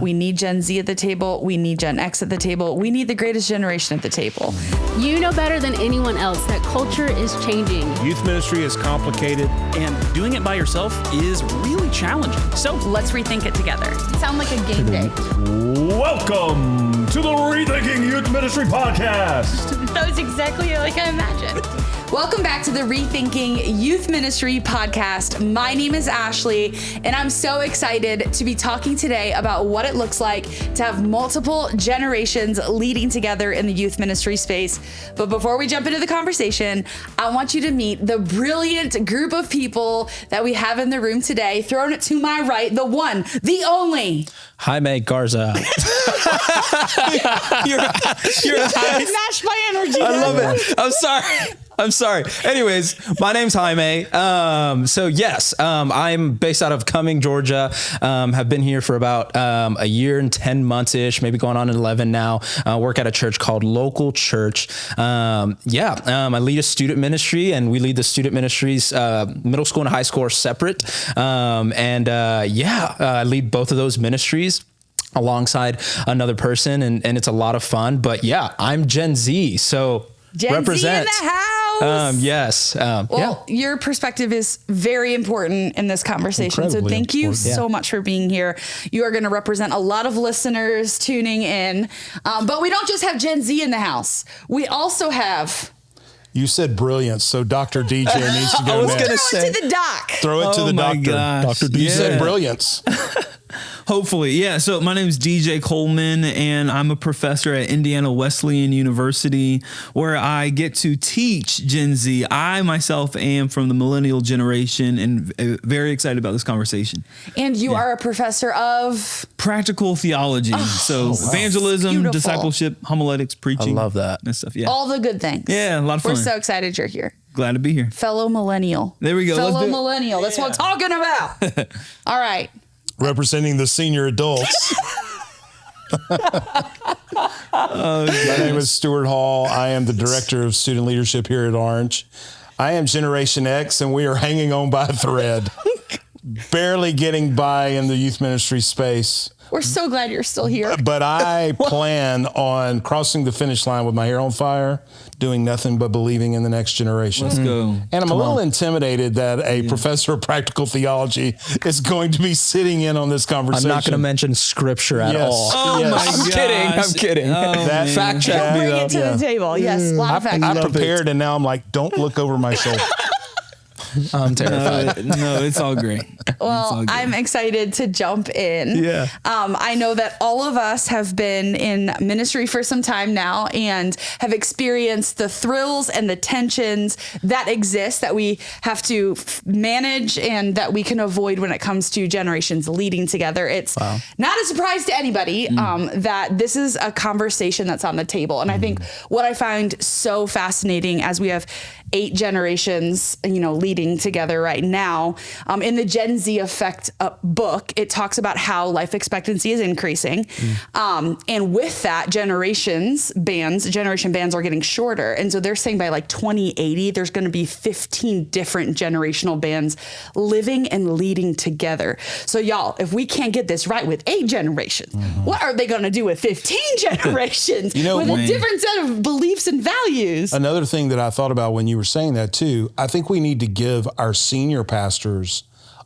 We need Gen Z at the table. We need Gen X at the table. We need the greatest generation at the table. You know better than anyone else that culture is changing. Youth ministry is complicated, and doing it by yourself is really challenging. So let's rethink it together. Sound like a game day. Welcome to the Rethinking Youth Ministry podcast. That was exactly like I imagined. Welcome back to the Rethinking Youth Ministry podcast. My name is Ashley, and I'm so excited to be talking today about what it looks like to have multiple generations leading together in the youth ministry space. But before we jump into the conversation, I want you to meet the brilliant group of people that we have in the room today. Throwing it to my right, the one, the only. Jaime Garza. you're Match my energy. I love it. I'm sorry. Anyways, my name's Jaime. I'm based out of Cumming, Georgia. Have been here for about a year and 10 months-ish, maybe going on 11 now. Work at a church called Local Church. I lead a student ministry, and we lead the student ministries. Middle school and high school are separate. I lead both of those ministries alongside another person, and it's a lot of fun. But yeah, I'm Gen Z, so Gen represent. Z in the house. Yes. Your perspective is very important in this conversation. Incredibly so thank you important. so much for being here. You are going to represent a lot of listeners tuning in. But we don't just have Gen Z in the house. We also have... You said brilliance, so Dr. DJ needs to go next. Throw it to the doc. Throw it to the doctor. Gosh. Dr. DJ said brilliance. hopefully, yeah. So my name is DJ Coleman, and I'm a professor at Indiana Wesleyan University, where I get to teach Gen Z. I myself am from the millennial generation, and very excited about this conversation. And you are a professor of practical theology, evangelism, beautiful. discipleship, homiletics, preaching. I love that. And stuff. Yeah, all the good things. Yeah, a lot of fun. We're so excited you're here. Glad to be here. Fellow millennial. There we go. Fellow millennial. That's what I'm talking about. All right. Representing the senior adults. My name is Stuart Hall. I am the Director of Student Leadership here at Orange. I am Generation X, and we are hanging on by a thread. Barely getting by in the youth ministry space. We're so glad you're still here. But I plan on crossing the finish line with my hair on fire, doing nothing but believing in the next generation. Let's go. And I'm a little intimidated that a professor of practical theology is going to be sitting in on this conversation. I'm not going to mention scripture at all. Oh my gosh. I'm kidding. That fact check. Bring it to the table. Yes, a lot of fact I prepared, and now I'm like, don't look over my shoulder. I'm terrified. No, it's all great. Well, I'm excited to jump in. Yeah. I know that all of us have been in ministry for some time now and have experienced the thrills and the tensions that exist that we have to manage and that we can avoid when it comes to generations leading together. It's not a surprise to anybody that this is a conversation that's on the table. And I think what I find so fascinating as we have 8 generations, leading together right now. In the Gen Z Effect book, it talks about how life expectancy is increasing. And with that, generation bands are getting shorter. And so they're saying by like 2080, there's going to be 15 different generational bands living and leading together. So y'all, if we can't get this right with 8 generations, what are they going to do with 15 generations with a different set of beliefs and values? Another thing that I thought about when you were saying that too, I think we need to give our senior pastors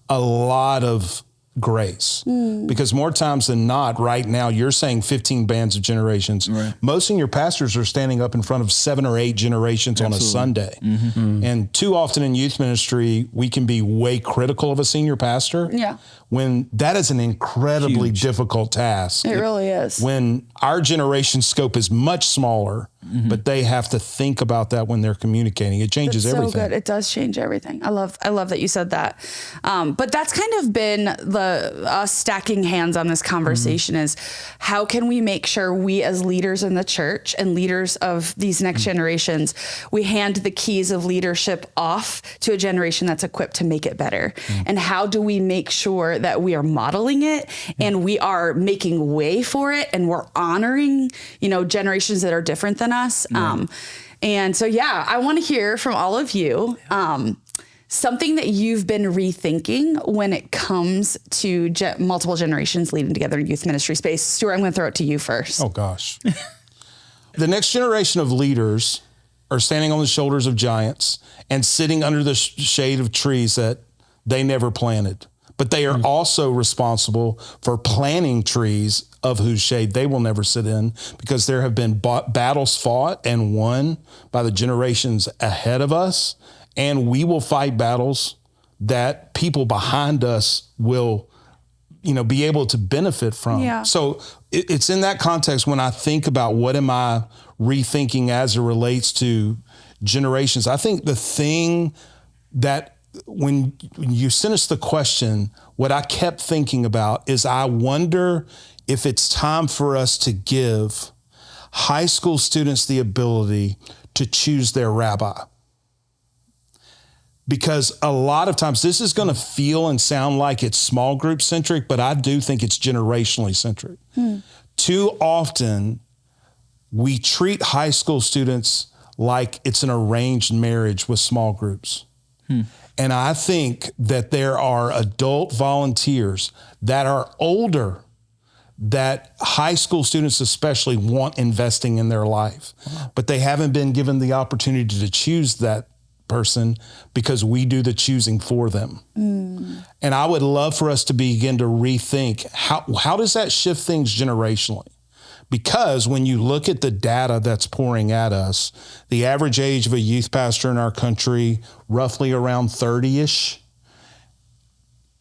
a lot of grace because more times than not right now, you're saying 15 bands of generations. Right. Most senior pastors are standing up in front of 7 or 8 generations on a Sunday. And too often in youth ministry, we can be way critical of a senior pastor when that is an incredibly difficult task. It really is. When our generation scope is much smaller, but they have to think about that when they're communicating. It changes everything. So good. It does change everything. I love that you said that. But that's kind of been us stacking hands on this conversation is how can we make sure we as leaders in the church and leaders of these next generations, we hand the keys of leadership off to a generation that's equipped to make it better. And how do we make sure that we are modeling it and we are making way for it and we're honoring, generations that are different than us. And so, I want to hear from all of you. something that you've been rethinking when it comes to multiple generations leading together in youth ministry space? Stuart, I'm going to throw it to you first. Oh, gosh. The next generation of leaders are standing on the shoulders of giants and sitting under the shade of trees that they never planted. But they are also responsible for planting trees of whose shade they will never sit in, because there have been battles fought and won by the generations ahead of us. And we will fight battles that people behind us will, be able to benefit from. Yeah. So it's in that context when I think about what am I rethinking as it relates to generations. I think the thing that when you sent us the question, what I kept thinking about is I wonder if it's time for us to give high school students the ability to choose their rabbi. Because a lot of times this is going to feel and sound like it's small group centric, but I do think it's generationally centric. Too often we treat high school students like it's an arranged marriage with small groups. And I think that there are adult volunteers that are older that high school students especially want investing in their life, but they haven't been given the opportunity to choose that person because we do the choosing for them. And I would love for us to begin to rethink how does that shift things generationally? Because when you look at the data that's pouring at us, the average age of a youth pastor in our country, roughly around 30-ish.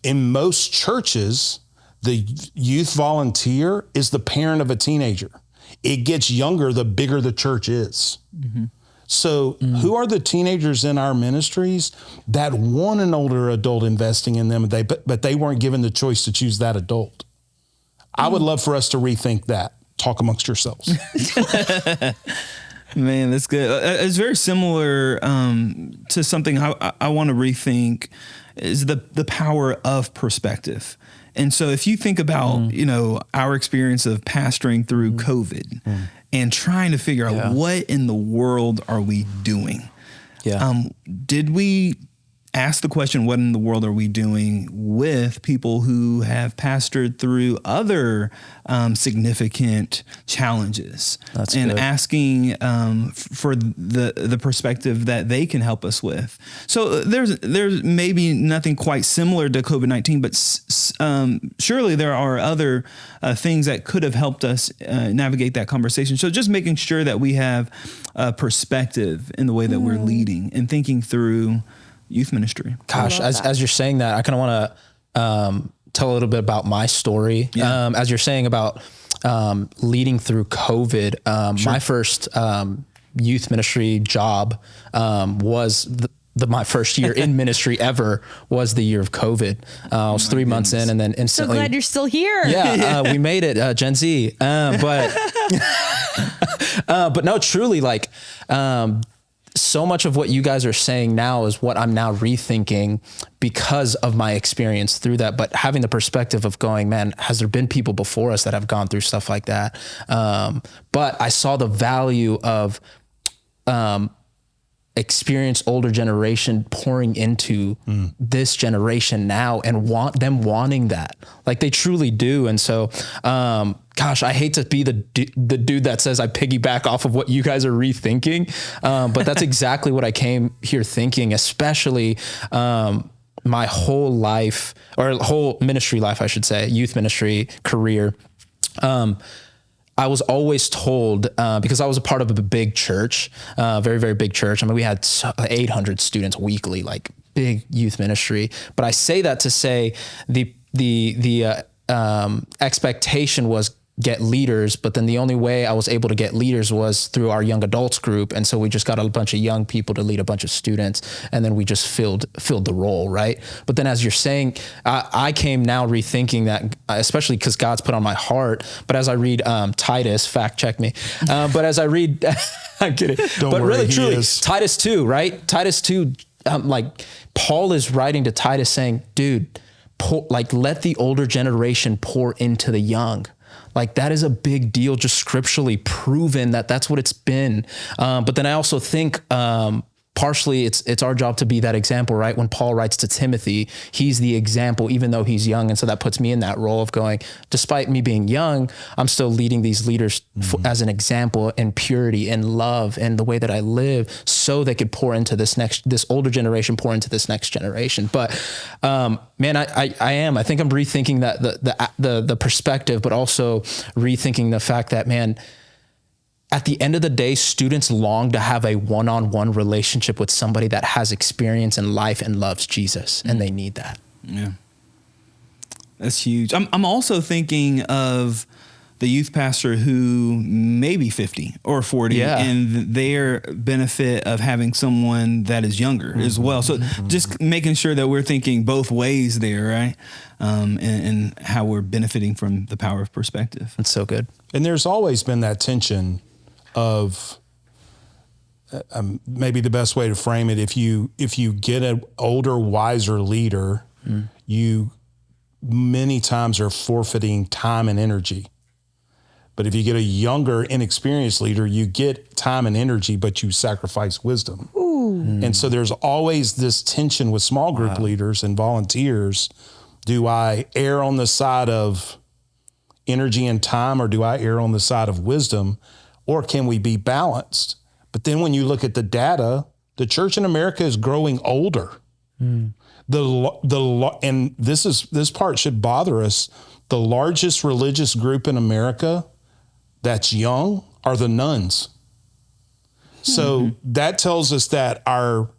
In most churches, the youth volunteer is the parent of a teenager. It gets younger the bigger the church is. So who are the teenagers in our ministries that want an older adult investing in them, but they weren't given the choice to choose that adult? I would love for us to rethink that. Talk amongst yourselves. Man, that's good. It's very similar to something I want to rethink is the power of perspective. And so if you think about, our experience of pastoring through COVID and trying to figure out what in the world are we doing? Did we ask the question, what in the world are we doing with people who have pastored through other significant challenges? That's and good. Asking for the perspective that they can help us with. So there's maybe nothing quite similar to COVID-19, but surely there are other things that could have helped us navigate that conversation. So just making sure that we have a perspective in the way that we're leading and thinking through youth ministry. Gosh, as you're saying that, I kind of want to tell a little bit about my story. As you're saying about leading through COVID, my first youth ministry job was my first year in ministry ever was the year of COVID. I was 3 months in and then instantly. So glad you're still here. We made it, Gen Z. But no, truly, like, so much of what you guys are saying now is what I'm now rethinking because of my experience through that. But having the perspective of going, man, has there been people before us that have gone through stuff like that? But I saw the value of experienced older generation pouring into this generation now and wanting that. Like they truly do. And so, gosh, I hate to be the dude that says I piggyback off of what you guys are rethinking. But that's exactly what I came here thinking, especially, my whole life or whole ministry life, I should say, youth ministry career. I was always told, because I was a part of a big church, very, very big church. I mean, we had 800 students weekly, like big youth ministry. But I say that to say the expectation was get leaders, but then the only way I was able to get leaders was through our young adults group. And so we just got a bunch of young people to lead a bunch of students. And then we just filled the role. Right. But then as you're saying, I came now rethinking that, especially because God's put on my heart. But as I read Titus, fact check me. But as I read, I'm kidding. But really, truly, Titus 2, right? Titus 2, like Paul is writing to Titus saying, dude, let the older generation pour into the young. Like that is a big deal, just scripturally proven that that's what it's been. But then I also think partially it's our job to be that example, right? When Paul writes to Timothy, he's the example, even though he's young. And so that puts me in that role of going, despite me being young, I'm still leading these leaders as an example in purity and love and the way that I live, so they could pour into this older generation, pour into this next generation. But man, I think I'm rethinking that the perspective, but also rethinking the fact that, man, at the end of the day, students long to have a one-on-one relationship with somebody that has experience in life and loves Jesus, and they need that. Yeah. That's huge. I'm also thinking of the youth pastor who may be 50 or 40 and their benefit of having someone that is younger as well. So just making sure that we're thinking both ways there, right? And how we're benefiting from the power of perspective. That's so good. And there's always been that tension of maybe the best way to frame it. If you get an older, wiser leader, you many times are forfeiting time and energy. But if you get a younger, inexperienced leader, you get time and energy, but you sacrifice wisdom. And so there's always this tension with small group leaders and volunteers. Do I err on the side of energy and time, or do I err on the side of wisdom? Or can we be balanced? But then when you look at the data, the church in America is growing older. And this part should bother us. The largest religious group in America that's young are the nuns. So that tells us that our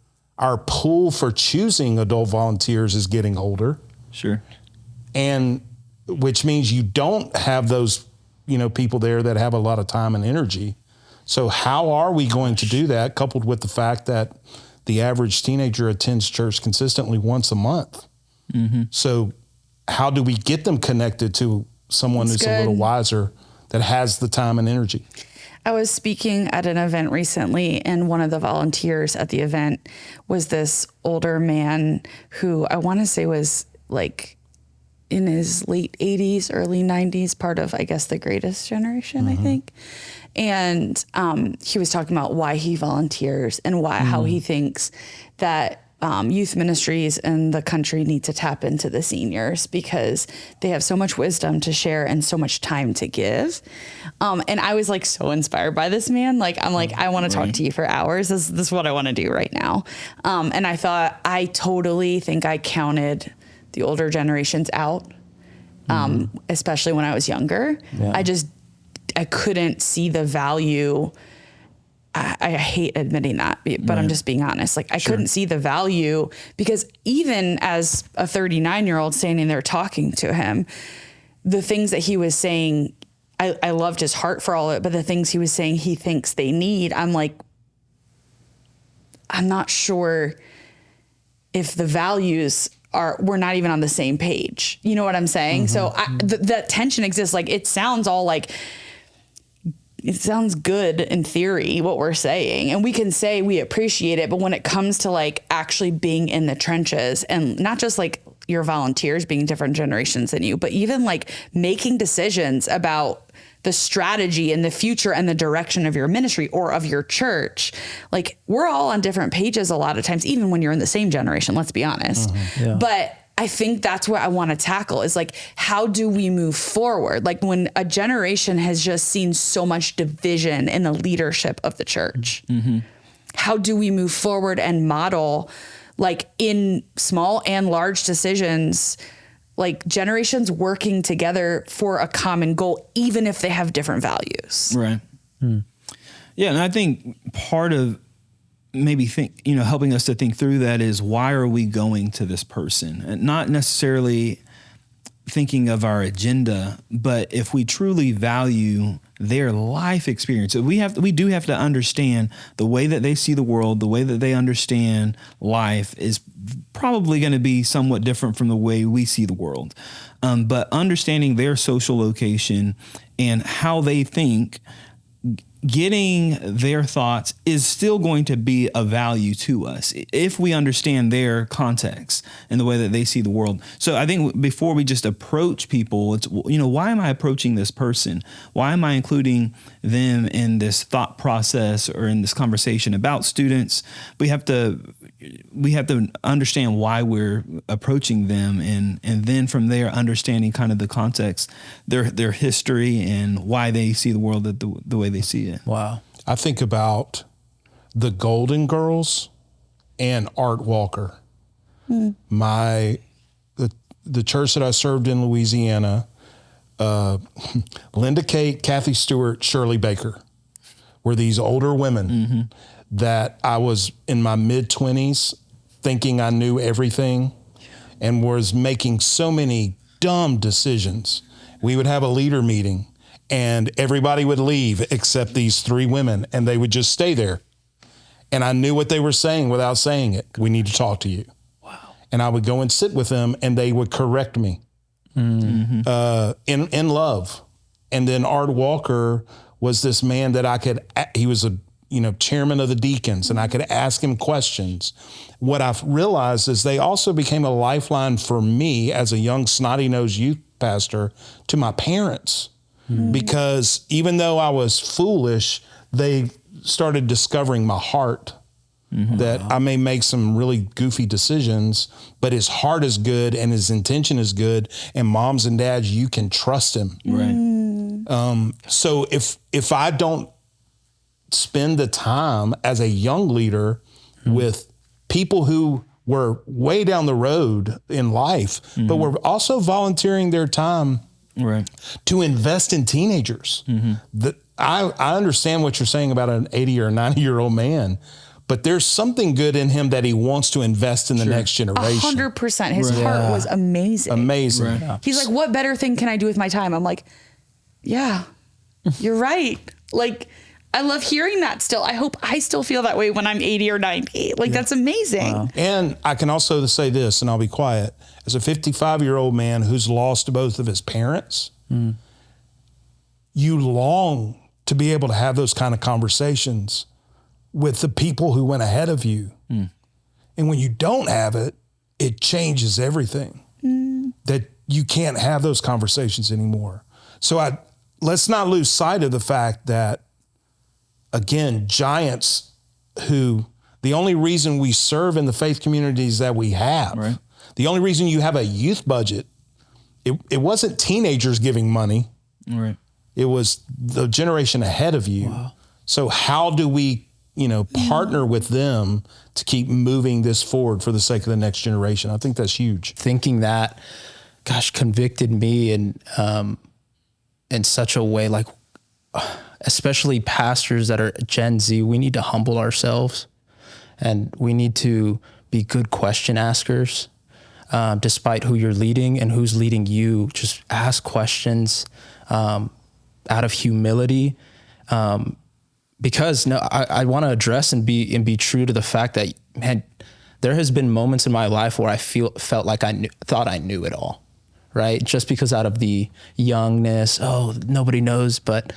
pool for choosing adult volunteers is getting older. Sure. And which means you don't have those, people there that have a lot of time and energy. So how are we going to do that, coupled with the fact that the average teenager attends church consistently once a month? So how do we get them connected to someone who's a little wiser, that has the time and energy? I was speaking at an event recently, and one of the volunteers at the event was this older man who I want to say was like in his late 80s, early 90s, part of, I guess, the greatest generation, I think. And he was talking about why he volunteers and how he thinks that youth ministries in the country need to tap into the seniors because they have so much wisdom to share and so much time to give. And I was like so inspired by this man. I want to talk to you for hours. This is what I want to do right now. And I thought, I totally think I counted the older generations out, especially when I was younger. I couldn't see the value. I hate admitting that, but I'm just being honest. I couldn't see the value, because even as a 39-year-old standing there talking to him, the things that he was saying, I loved his heart for all of it, but the things he was saying he thinks they need, I'm like, I'm not sure if the values we're not even on the same page. You know what I'm saying? So that tension exists. It sounds all it sounds good in theory, what we're saying, and we can say we appreciate it. But when it comes to actually being in the trenches, and not just your volunteers being different generations than you, but even making decisions about the strategy and the future and the direction of your ministry or of your church, we're all on different pages a lot of times, even when you're in the same generation, let's be honest. But I think that's what I want to tackle is how do we move forward? When a generation has just seen so much division in the leadership of the church, how do we move forward and model, in small and large decisions, generations working together for a common goal, even if they have different values? Right. Yeah. And I think part of maybe helping us to think through that is, why are we going to this person? And not necessarily thinking of our agenda, but if we truly value their life experience, we do have to understand the way that they see the world, the way that they understand life is probably going to be somewhat different from the way we see the world. But understanding their social location and how they think getting their thoughts is still going to be of value to us if we understand their context and the way that they see the world. So I think before we just approach people, it's, why am I approaching this person? Why am I including them in this thought process or in this conversation about students? We have to understand why we're approaching them, and then from there understanding kind of the context, their history, and why they see the world the way they see it. Wow. I think about the Golden Girls and Art Walker. The church that I served in Louisiana, Linda Kate, Kathy Stewart, Shirley Baker were these older women that I was in my mid-20s thinking I knew everything and was making so many dumb decisions. We would have a leader meeting and everybody would leave except these three women, and they would just stay there. And I knew what they were saying without saying it. We need to talk to you. Wow. And I would go and sit with them, and they would correct me in love. And then Art Walker was this man that he was a chairman of the deacons, and I could ask him questions. What I've realized is they also became a lifeline for me as a young snotty-nosed youth pastor to my parents. Because even though I was foolish, they started discovering my heart, that I may make some really goofy decisions, but his heart is good and his intention is good. And moms and dads, you can trust him. Right. So if I don't spend the time as a young leader with people who were way down the road in life, but were also volunteering their time to invest in teenagers. I understand what you're saying about an 80 or 90-year-old man, but there's something good in him that he wants to invest in the next generation. 100%. His heart was amazing. Amazing. Right. Yeah. He's like, what better thing can I do with my time? I'm like, yeah, you're right. Like, I love hearing that still. I hope I still feel that way when I'm 80 or 90. Like, that's amazing. Wow. And I can also say this, and I'll be quiet. As a 55-year-old man who's lost both of his parents, you long to be able to have those kind of conversations with the people who went ahead of you. And when you don't have it, it changes everything. That you can't have those conversations anymore. So let's not lose sight of the fact that, again, giants who, the only reason we serve in the faith communities that we have, the only reason you have a youth budget, it wasn't teenagers giving money. Right. It was the generation ahead of you. Wow. So how do we, partner with them to keep moving this forward for the sake of the next generation? I think that's huge. Thinking that, convicted me in such a way, like, especially pastors that are Gen Z, we need to humble ourselves, and we need to be good question askers. Despite who you're leading and who's leading you, just ask questions out of humility. Because I want to address and be true to the fact that, man, there has been moments in my life where I felt like thought I knew it all, right? Just because out of the youngness, nobody knows, but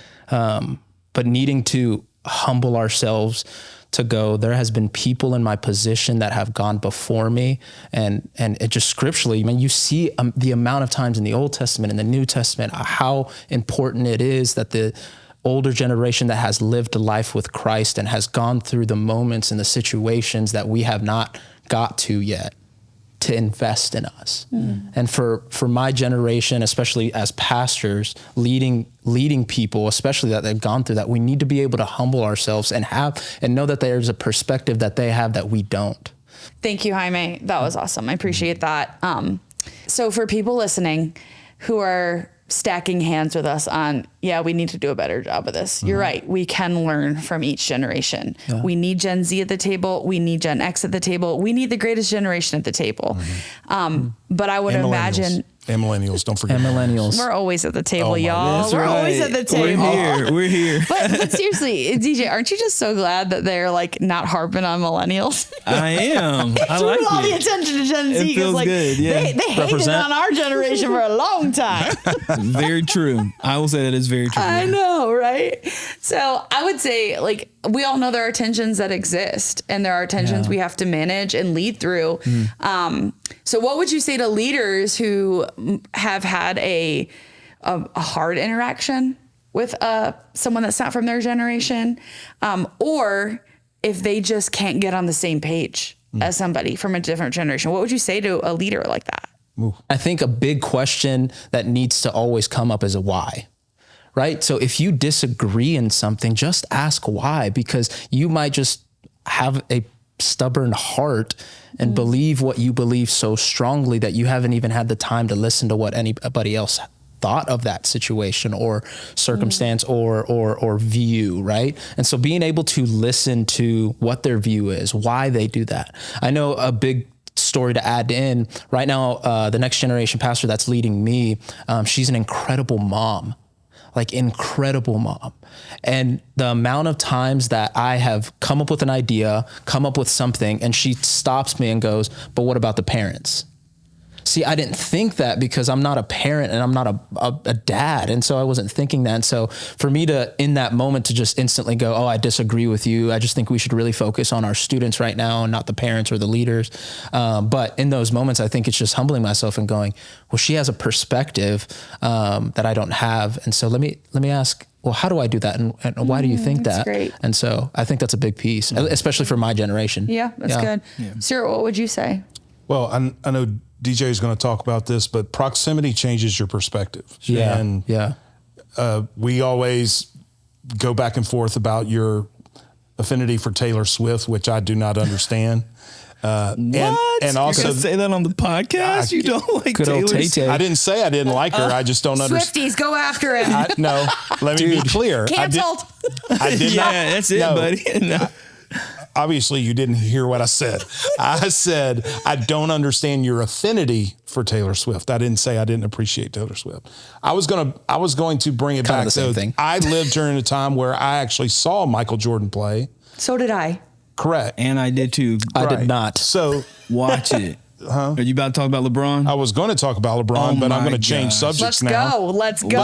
needing to humble ourselves to go, there has been people in my position that have gone before me, and it just scripturally, man, you see the amount of times in the Old Testament and the New Testament, how important it is that the older generation that has lived a life with Christ and has gone through the moments and the situations that we have not got to yet, to invest in us. And for my generation, especially as pastors, leading people, especially that they've gone through that, we need to be able to humble ourselves and know that there's a perspective that they have that we don't. Thank you, Jaime. That was awesome. I appreciate that. So for people listening who are stacking hands with us on, we need to do a better job of this. You're right. We can learn from each generation. Yeah. We need Gen Z at the table. We need Gen X at the table. We need the greatest generation at the table. But I would imagine... And millennials, don't forget. And millennials. We're always at the table, y'all. We're always at the table. We're here. But seriously, DJ, aren't you just so glad that they're like not harping on millennials? I am. I like it. All the attention to Gen Z. It feels like, good. Yeah. They hated on our generation for a long time. Very true. I will say that is very true. I know. know, right? So I would say, like, we all know there are tensions that exist, and there are tensions we have to manage and lead through. So what would you say to leaders who have had a hard interaction with someone that's not from their generation, or if they just can't get on the same page as somebody from a different generation? What would you say to a leader like that? I think a big question that needs to always come up is a why, right? So if you disagree in something, just ask why, because you might just have a stubborn heart and believe what you believe so strongly that you haven't even had the time to listen to what anybody else thought of that situation or circumstance or view, right? And so being able to listen to what their view is, why they do that. I know a big story to add in right now, the next generation pastor that's leading me, she's an incredible mom, like incredible mom. And the amount of times that I have come up with an idea, come up with something, and she stops me and goes, but what about the parents? See, I didn't think that because I'm not a parent and I'm not a dad. And so I wasn't thinking that. And so for me to, in that moment, to just instantly go, oh, I disagree with you. I just think we should really focus on our students right now and not the parents or the leaders. But in those moments, I think it's just humbling myself and going, well, she has a perspective that I don't have. And so let me ask, well, how do I do that? And why do you think that? Great. And so I think that's a big piece, especially for my generation. Yeah, that's good. Yeah. Stuart, what would you say? Well, I know DJ is going to talk about this, but proximity changes your perspective. Yeah. And we always go back and forth about your affinity for Taylor Swift, which I do not understand. What? And also, you're gonna say that on the podcast? You don't like Taylor Swift? I didn't say I didn't like her. I just don't understand. Swifties, go after him. No, let me be clear. Canceled. I did not. Yeah, that's it, buddy. No. Obviously, you didn't hear what I said. I said, I don't understand your affinity for Taylor Swift. I didn't say I didn't appreciate Taylor Swift. I was going to bring it kind back. Of the same thing. I lived during a time where I actually saw Michael Jordan play. So did I. Correct. And I did too. I did not. So watch it. Are you about to talk about LeBron? I was going to talk about LeBron, but I'm going to change subjects now. Let's go.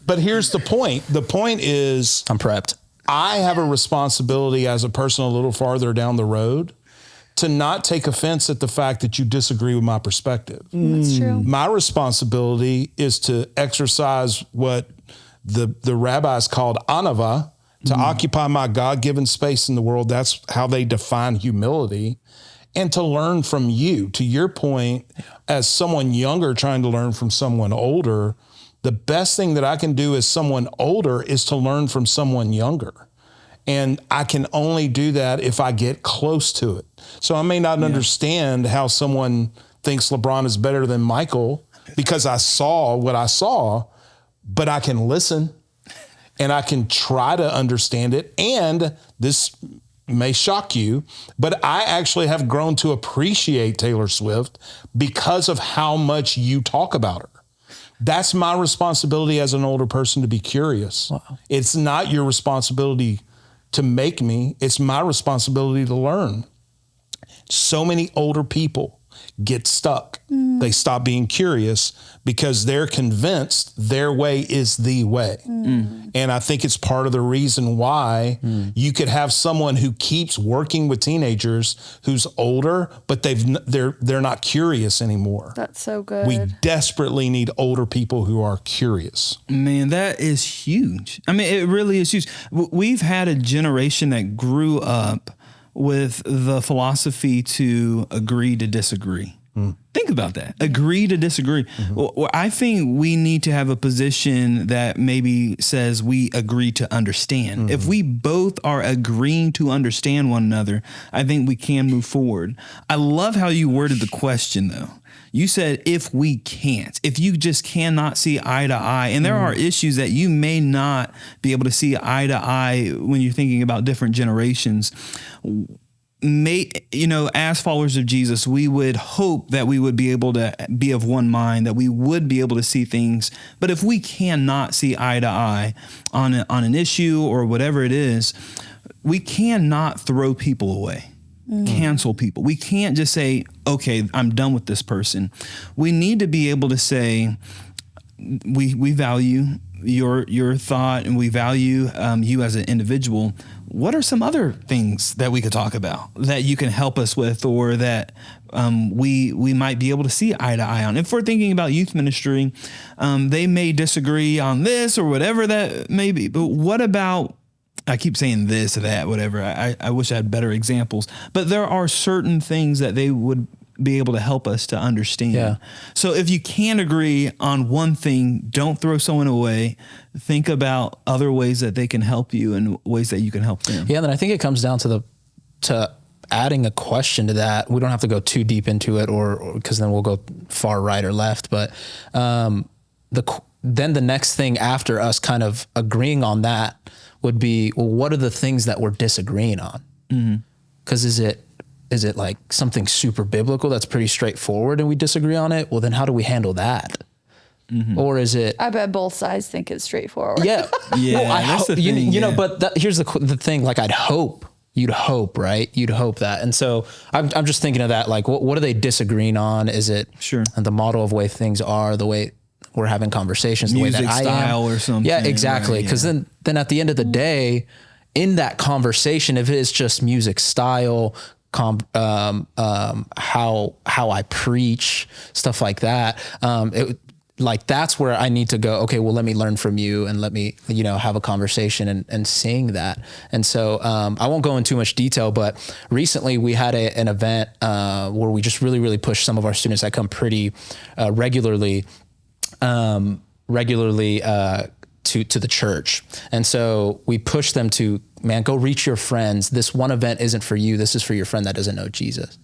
But here's the point. The point is, I'm prepped. I have a responsibility as a person a little farther down the road to not take offense at the fact that you disagree with my perspective. That's true. My responsibility is to exercise what the rabbis called anava, to occupy my God-given space in the world. That's how they define humility. And to learn from you. To your point, as someone younger trying to learn from someone older, the best thing that I can do as someone older is to learn from someone younger. And I can only do that if I get close to it. So I may not understand how someone thinks LeBron is better than Michael because I saw what I saw, but I can listen and I can try to understand it. And this may shock you, but I actually have grown to appreciate Taylor Swift because of how much you talk about her. That's my responsibility as an older person, to be curious. Wow. It's not your responsibility to make me. It's my responsibility to learn. So many older people get stuck. They stop being curious because they're convinced their way is the way. And I think it's part of the reason why you could have someone who keeps working with teenagers who's older, but they're not curious anymore. That's so good. We desperately need older people who are curious. Man, that is huge. I mean, it really is huge. We've had a generation that grew up with the philosophy to agree to disagree. Think about that. Agree to disagree. Well, I think we need to have a position that maybe says we agree to understand. If we both are agreeing to understand one another, I think we can move forward. I love how you worded the question, though. You said, if we can't, if you just cannot see eye to eye, and there are issues that you may not be able to see eye to eye when you're thinking about different generations. As followers of Jesus, we would hope that we would be able to be of one mind, that we would be able to see things. But if we cannot see eye to eye on an issue or whatever it is, we cannot throw people away, cancel people. We can't just say, okay, I'm done with this person. We need to be able to say, we value your thought, and we value you as an individual. What are some other things that we could talk about that you can help us with, or that we might be able to see eye to eye on? If we're thinking about youth ministry, they may disagree on this or whatever that may be. But what about, I keep saying this or that, whatever. I wish I had better examples. But there are certain things that they would be able to help us to understand. Yeah. So if you can't agree on one thing, don't throw someone away. Think about other ways that they can help you and ways that you can help them. Yeah. And then I think it comes down to adding a question to that. We don't have to go too deep into it, or because then we'll go far right or left. But then the next thing after us kind of agreeing on that would be, well, what are the things that we're disagreeing on? Because is it like something super biblical that's pretty straightforward and we disagree on it? Well, then how do we handle that? Or is it? I bet both sides think it's straightforward. Yeah. Yeah, Well, that's the thing, you know, yeah. but here's the thing. Like, you'd hope, right? You'd hope that. And so I'm just thinking of that. Like, what are they disagreeing on? Is it Sure. the model of way things are, the way we're having conversations, the Music way that I style am, or something. Yeah, exactly. Right, Because then at the end of the day, in that conversation, if it is just music style, how I preach, stuff like that, that's where I need to go, okay, well, let me learn from you and let me, have a conversation and sing that. And so, I won't go into too much detail, but recently we had an event, where we just really, really pushed some of our students that come pretty, regularly, to the church. And so we push them to, man, go reach your friends. This one event isn't for you. This is for your friend that doesn't know Jesus.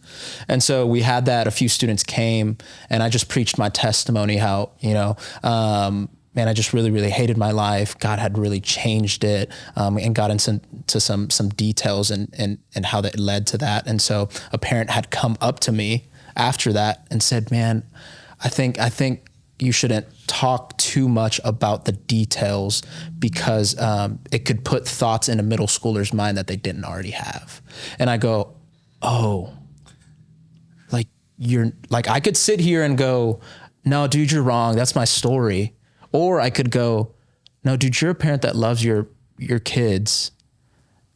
And so we had that. A few students came, and I just preached my testimony, how, man, I just really, really hated my life. God had really changed it, and got into some details and how that led to that. And so a parent had come up to me after that and said, man, I think you shouldn't talk too much about the details, because it could put thoughts in a middle schooler's mind that they didn't already have. And I go, oh, I could sit here and go, no, dude, you're wrong. That's my story. Or I could go, no, dude, you're a parent that loves your kids,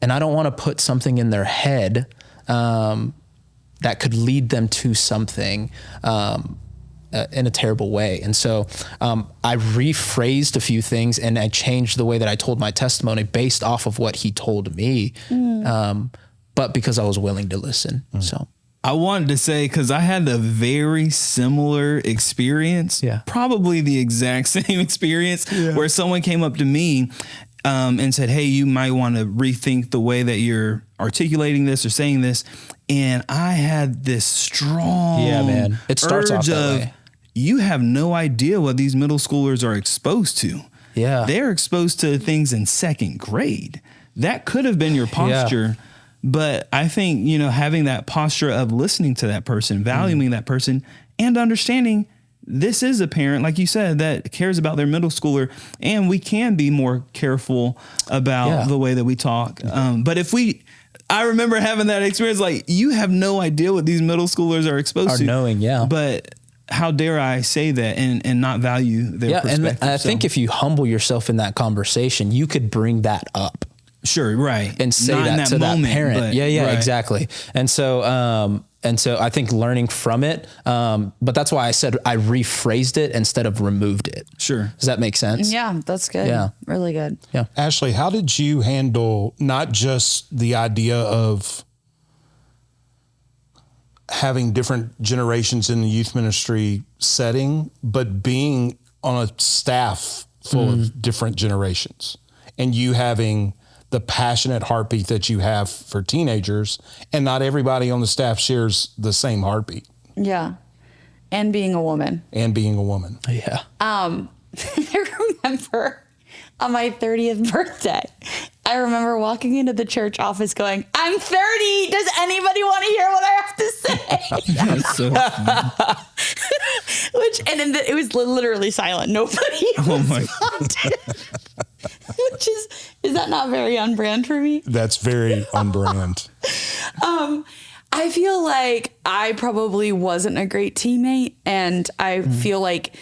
and I don't want to put something in their head that could lead them to something in a terrible way. And so I rephrased a few things, and I changed the way that I told my testimony based off of what he told me, but because I was willing to listen. So I wanted to say, because I had a very similar experience, probably the exact same experience, where someone came up to me and said, hey, you might want to rethink the way that you're articulating this or saying this. And I had this strong it starts off urge that of, way. You have no idea what these middle schoolers are exposed to. Yeah. They're exposed to things in second grade. That could have been your posture. Yeah. But I think, having that posture of listening to that person, valuing that person, and understanding this is a parent, like you said, that cares about their middle schooler, and we can be more careful about the way that we talk. But I remember having that experience, like, you have no idea what these middle schoolers are exposed to. Knowing, But how dare I say that and not value their perspective? And I think if you humble yourself in that conversation, you could bring that up. Sure, right. And say that to that parent. Right. Exactly. And so I think learning from it, but that's why I said I rephrased it instead of removed it. Sure. Does that make sense? Yeah, that's good. Yeah. Really good. Yeah. Ashley, how did you handle not just the idea of having different generations in the youth ministry setting, but being on a staff full of different generations, and you having the passionate heartbeat that you have for teenagers, and not everybody on the staff shares the same heartbeat. Yeah. And being a woman. Yeah. I remember on my 30th birthday, I remember walking into the church office going, I'm 30. Does anybody want to hear what I have to say? That's so funny. It was literally silent. Nobody responded. Which is that not very on brand for me? That's very on brand. I feel like I probably wasn't a great teammate, and I feel like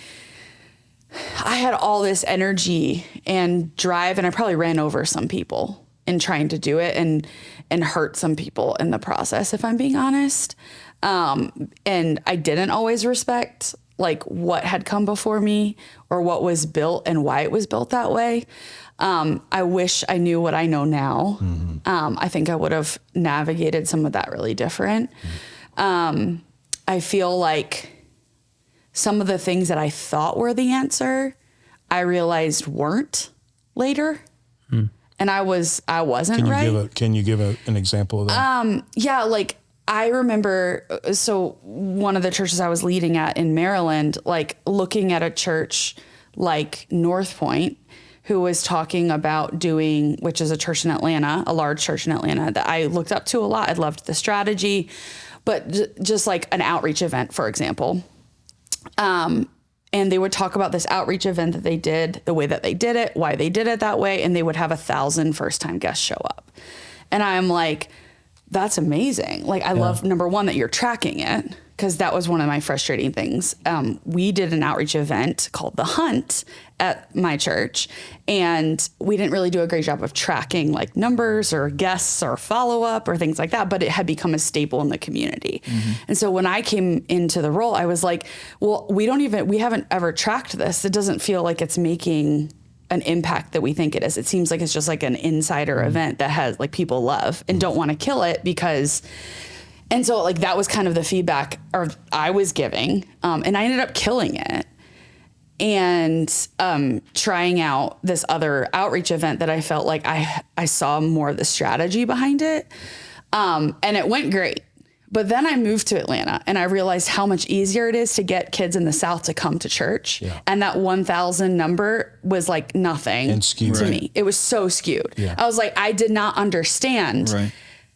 I had all this energy and drive, and I probably ran over some people in trying to do it and hurt some people in the process, if I'm being honest. And I didn't always respect like what had come before me or what was built and why it was built that way. I wish I knew what I know now. I think I would have navigated some of that really different. I feel like some of the things that I thought were the answer, I realized weren't later. And I wasn't right. Can you give an example of that? Yeah, like I remember, so one of the churches I was leading at in Maryland, like looking at a church like North Point, who was talking about doing, which is a church in Atlanta, a large church in Atlanta that I looked up to a lot. I loved the strategy, but just like an outreach event, for example. And they would talk about this outreach event that they did, the way that they did it, why they did it that way. And they would have 1,000 first-time guests show up. And I'm like, that's amazing. Like, I love, number one, that you're tracking it, because that was one of my frustrating things. We did an outreach event called The Hunt at my church, and we didn't really do a great job of tracking like numbers or guests or follow-up or things like that, but it had become a staple in the community. And so when I came into the role, I was like, well, we haven't ever tracked this. It doesn't feel like it's making an impact that we think it is. It seems like it's just like an insider event that has like people love and don't want to kill it because. And so like that was kind of the feedback I was giving. And I ended up killing it and trying out this other outreach event that I felt like I saw more of the strategy behind it. And it went great. But then I moved to Atlanta and I realized how much easier it is to get kids in the South to come to church. Yeah. And that 1,000 number was like nothing and skewed to me. It was so skewed. Yeah. I was like, I did not understand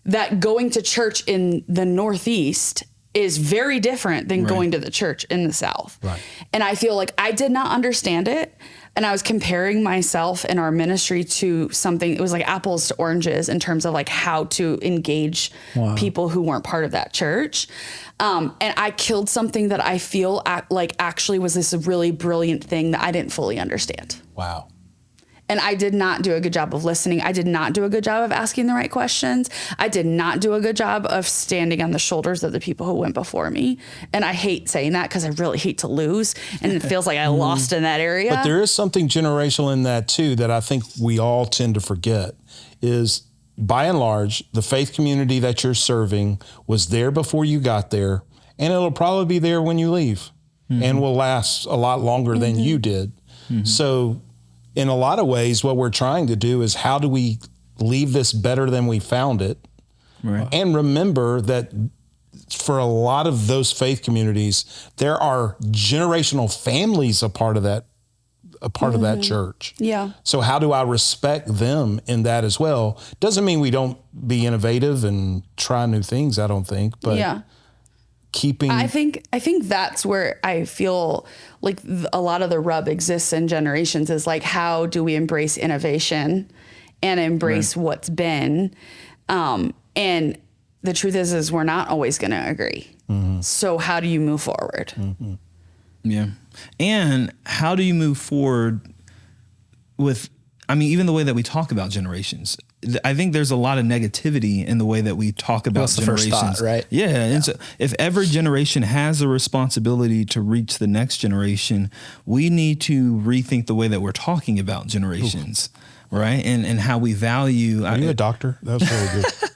that going to church in the Northeast is very different than going to the church in the South. Right. And I feel like I did not understand it. And I was comparing myself and our ministry to something, it was like apples to oranges in terms of like how to engage people who weren't part of that church. And I killed something that I feel like actually was this really brilliant thing that I didn't fully understand. Wow. And I did not do a good job of listening. I did not do a good job of asking the right questions. I did not do a good job of standing on the shoulders of the people who went before me. And I hate saying that because I really hate to lose. And it feels like I lost in that area. But there is something generational in that too that I think we all tend to forget is by and large, the faith community that you're serving was there before you got there. And it'll probably be there when you leave and will last a lot longer than you did. So in a lot of ways, what we're trying to do is how do we leave this better than we found it? Right. And remember that for a lot of those faith communities, there are generational families a part of that church. Yeah. So how do I respect them in that as well? Doesn't mean we don't be innovative and try new things, I don't think, but keeping. I think that's where I feel like a lot of the rub exists in generations is like, how do we embrace innovation and embrace what's been? And the truth is we're not always going to agree. So how do you move forward? Yeah. And how do you move forward with, I mean, even the way that we talk about generations? I think there's a lot of negativity in the way that we talk about generations. The first thought, right? Yeah. And so if every generation has a responsibility to reach the next generation, we need to rethink the way that we're talking about generations. Right. And how we value. Are you a doctor? That was really good.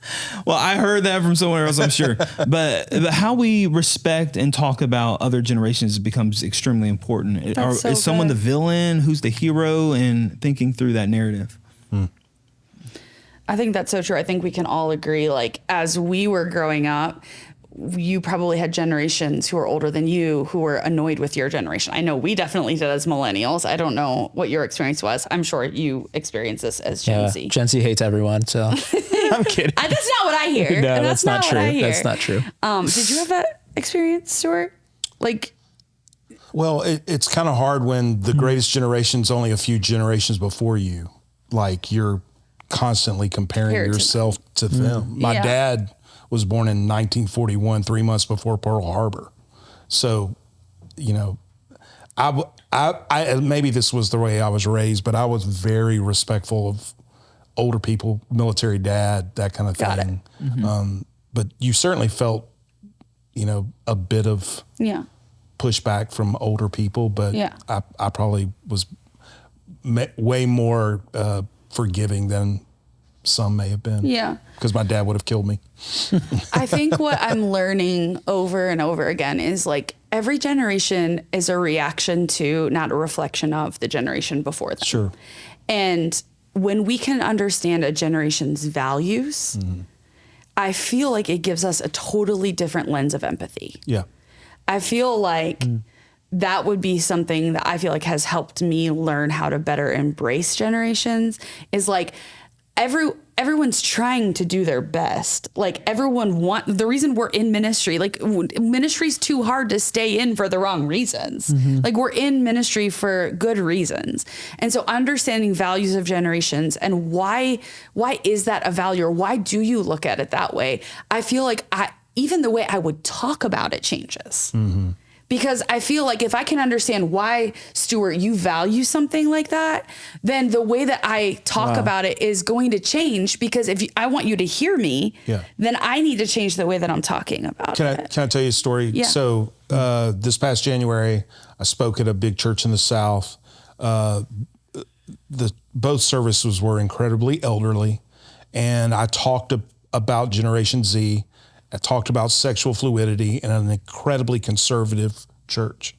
Well, I heard that from somewhere else, I'm sure. But how we respect and talk about other generations becomes extremely important. Is someone the villain? Who's the hero? And thinking through that narrative. I think that's so true. I think we can all agree, like, as we were growing up, you probably had generations who were older than you who were annoyed with your generation. I know we definitely did as millennials. I don't know what your experience was. I'm sure you experienced this as Gen Z. Gen Z hates everyone, so I'm kidding. That's not what I hear. No, that's not true. That's not true. Did you have that experience, Stuart? Like, well, it's kind of hard when the greatest generation's only a few generations before you. Like, you're constantly comparing yourself to them. My dad was born in 1941, 3 months before Pearl Harbor. So, you know, I maybe this was the way I was raised, but I was very respectful of older people, military dad, that kind of Got thing. it. Mm-hmm. But you certainly felt, a bit of pushback from older people, but I probably was way more forgiving than some may have been. Yeah. Because my dad would have killed me. I think what I'm learning over and over again is like every generation is a reaction to, not a reflection of, the generation before them. Sure. And when we can understand a generation's values, I feel like it gives us a totally different lens of empathy. Yeah. I feel like that would be something that I feel like has helped me learn how to better embrace generations, is like everyone's trying to do their best. Like the reason we're in ministry, like ministry's too hard to stay in for the wrong reasons. Like we're in ministry for good reasons. And so understanding values of generations and why is that a value, or why do you look at it that way? I feel like even the way I would talk about it changes. Because I feel like if I can understand why, Stuart, you value something like that, then the way that I talk about it is going to change, because if I want you to hear me, then I need to change the way that I'm talking about it. Can I tell you a story? Yeah. So this past January, I spoke at a big church in the South. Both services were incredibly elderly, and I talked about Generation Z. I talked about sexual fluidity in an incredibly conservative church,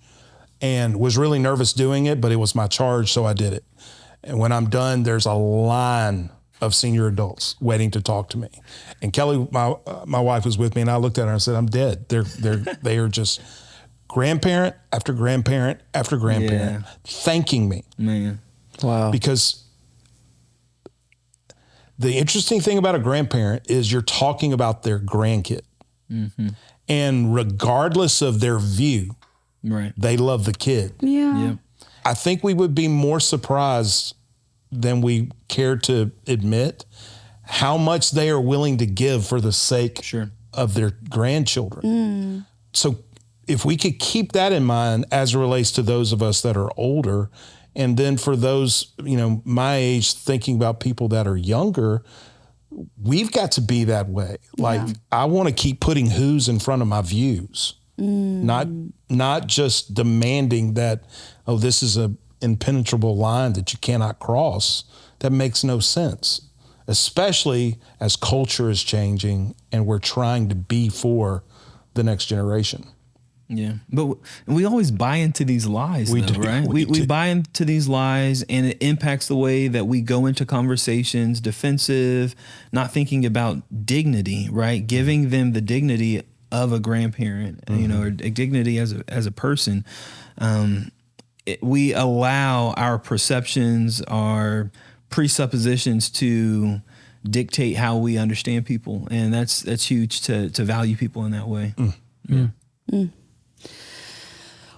and was really nervous doing it, but it was my charge, so I did it. And when I'm done, there's a line of senior adults waiting to talk to me. And Kelly, my wife, was with me, and I looked at her and I said, "I'm dead." They are just grandparent after grandparent after grandparent thanking me. Man, wow. Because the interesting thing about a grandparent is you're talking about their grandkid. And regardless of their view, they love the kid. Yeah. I think we would be more surprised than we care to admit how much they are willing to give for the sake of their grandchildren. So if we could keep that in mind as it relates to those of us that are older, and then for those, my age, thinking about people that are younger, we've got to be that way. Like, I want to keep putting who's in front of my views, not just demanding that, this is an impenetrable line that you cannot cross. That makes no sense, especially as culture is changing and we're trying to be for the next generation. Yeah, but we always buy into these lies, right? We buy into these lies, and it impacts the way that we go into conversations, defensive, not thinking about dignity, right? Giving them the dignity of a grandparent, or dignity as a person. We allow our perceptions, our presuppositions to dictate how we understand people, and that's huge to value people in that way.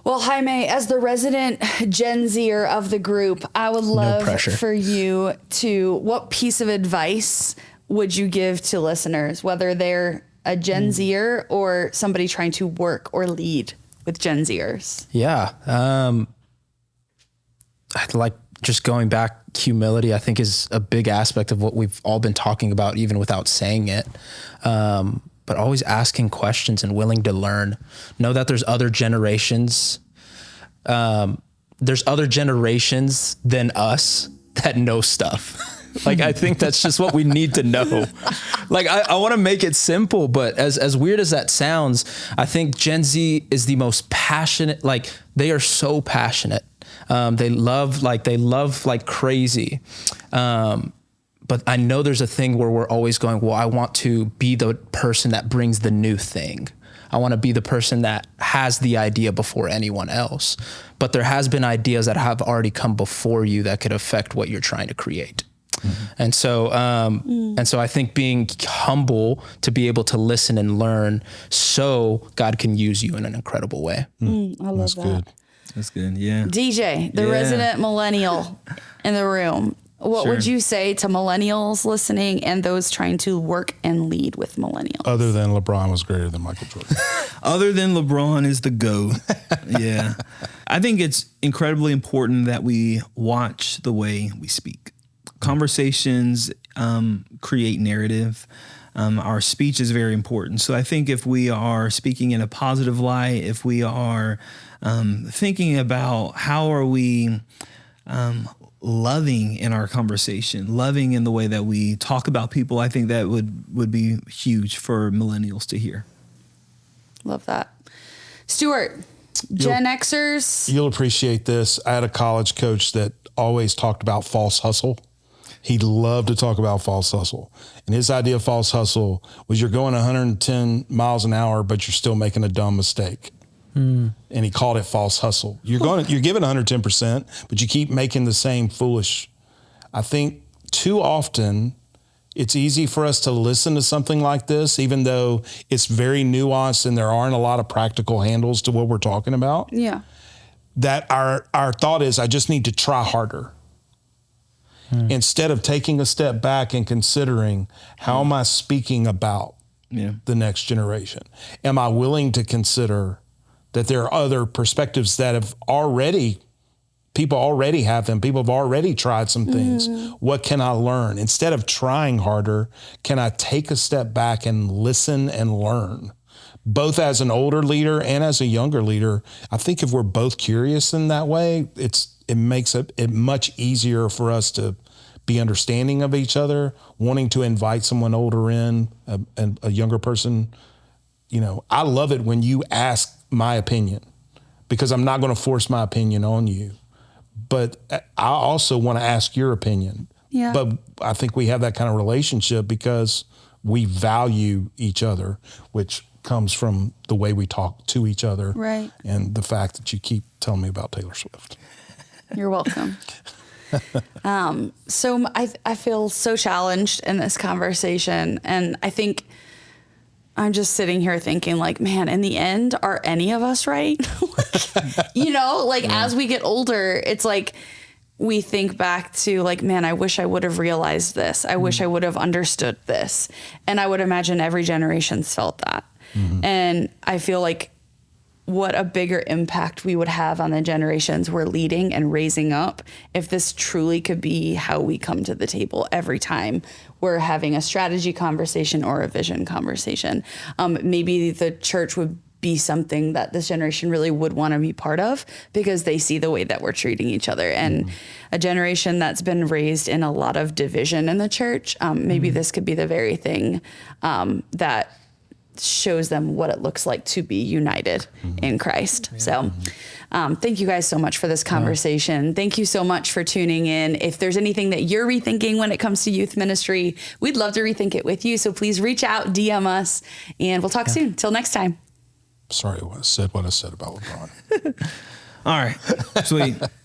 Well, Jaime, as the resident Gen Zer of the group, I would love for you what piece of advice would you give to listeners, whether they're a Gen Zer or somebody trying to work or lead with Gen Zers? Yeah. Like just going back, humility, I think, is a big aspect of what we've all been talking about, even without saying it. But always asking questions and willing to learn. Know that there's other generations. There's other generations than us that know stuff. Like, I think that's just what we need to know. Like, I want to make it simple, but as weird as that sounds, I think Gen Z is the most passionate. Like, they are so passionate. They love like crazy. But I know there's a thing where we're always going, well, I want to be the person that brings the new thing. I want to be the person that has the idea before anyone else. But there has been ideas that have already come before you that could affect what you're trying to create. And so I think being humble to be able to listen and learn so God can use you in an incredible way. I love that. Good. That's good. Yeah. DJ, the resident millennial in the room. What would you say to millennials listening and those trying to work and lead with millennials? Other than LeBron was greater than Michael Jordan. Other than LeBron is the GOAT. Yeah. I think it's incredibly important that we watch the way we speak. Conversations create narrative. Our speech is very important. So I think if we are speaking in a positive light, if we are thinking about how are we loving in our conversation, loving in the way that we talk about people, I think that would be huge for millennials to hear. Love that. Stuart, Gen Xers. You'll appreciate this. I had a college coach that always talked about false hustle. He loved to talk about false hustle. And his idea of false hustle was you're going 110 miles an hour, but you're still making a dumb mistake. And he called it false hustle. You're giving 110%, but you keep making the same foolish. I think too often it's easy for us to listen to something like this, even though it's very nuanced and there aren't a lot of practical handles to what we're talking about. Yeah. That our thought is, I just need to try harder. Instead of taking a step back and considering, how am I speaking about the next generation? Am I willing to consider that there are other perspectives that people already have them. People have already tried some things. What can I learn? Instead of trying harder, can I take a step back and listen and learn? Both as an older leader and as a younger leader, I think if we're both curious in that way, it makes it much easier for us to be understanding of each other, wanting to invite someone older in, a younger person. You know, I love it when you ask my opinion, because I'm not going to force my opinion on you. But I also want to ask your opinion. Yeah. But I think we have that kind of relationship because we value each other, which comes from the way we talk to each other. Right. And the fact that you keep telling me about Taylor Swift. You're welcome. So I feel so challenged in this conversation. And I think I'm just sitting here thinking like, man, in the end, are any of us right? As we get older, it's like we think back to like, man, I wish I would have realized this. I wish I would have understood this. And I would imagine every generation's felt that. And I feel like what a bigger impact we would have on the generations we're leading and raising up if this truly could be how we come to the table every time we're having a strategy conversation or a vision conversation. Maybe the church would be something that this generation really would want to be part of because they see the way that we're treating each other. And a generation that's been raised in a lot of division in the church, maybe this could be the very thing that shows them what it looks like to be united in Christ. So thank you guys so much for this conversation. Thank you so much for tuning in. If there's anything that you're rethinking when it comes to youth ministry, we'd love to rethink it with you. So please reach out, DM us, and we'll talk soon. Till next time. Sorry, what I said about LeBron. All right. Sweet.